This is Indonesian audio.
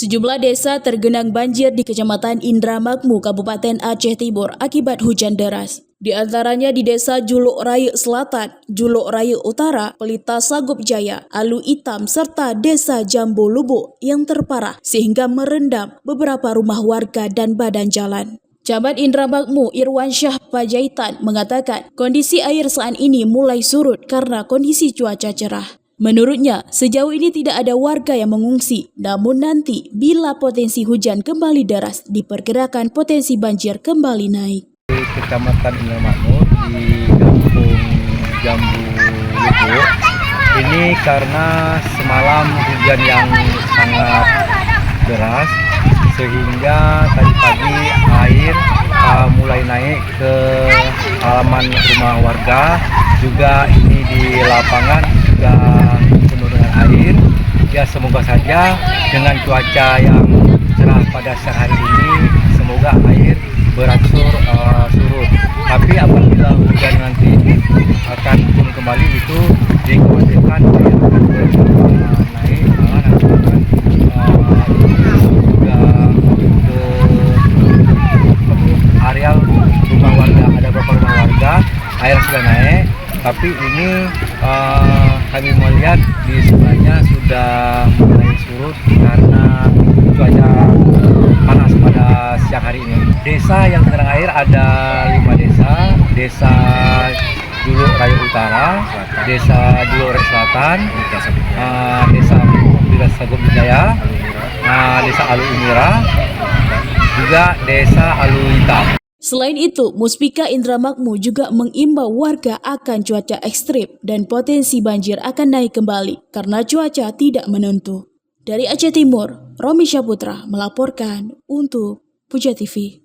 Sejumlah desa tergenang banjir di Kecamatan Indramakmu, Kabupaten Aceh Timur akibat hujan deras. Di antaranya di Desa Juluk Raya Selatan, Juluk Raya Utara, Pelita Sagup Jaya, Alu Hitam, serta Desa Jambu Lubuk yang terparah sehingga merendam beberapa rumah warga dan badan jalan. Camat Indramakmu Irwansyah Pajaitan mengatakan kondisi air saat ini mulai surut karena kondisi cuaca cerah. Menurutnya, sejauh ini tidak ada warga yang mengungsi, namun nanti bila potensi hujan kembali deras, diperkirakan potensi banjir kembali naik. Di Kecamatan Indramakmu di Kampung Jambu Lubuk, ini karena semalam hujan yang sangat deras, sehingga tadi pagi air mulai naik ke halaman rumah warga, juga ini di lapangan juga penuh dengan air. Ya, semoga saja dengan cuaca yang cerah pada siang hari ini, semoga air berangsur surut. Tapi apabila hujan nanti akan turun kembali, itu dikhawatirkan air akan naik, malah nanti akan juga ke areal rumah warga. Ada beberapa rumah warga air sudah naik, tapi ini kami melihat di sebelahnya sudah mulai surut karena cuaca panas pada siang hari ini. Desa yang tergenang air ada 5 desa: Desa Juluk Raya Utara, Desa Juluk Raya Selatan, Desa Pelita Sagup Jaya, Desa Alu Imira, juga Desa Alu Hitam. Selain itu, Muspika Indramakmu juga mengimbau warga akan cuaca ekstrim dan potensi banjir akan naik kembali karena cuaca tidak menentu. Dari Aceh Timur, Romi Syaputra melaporkan untuk Puja TV.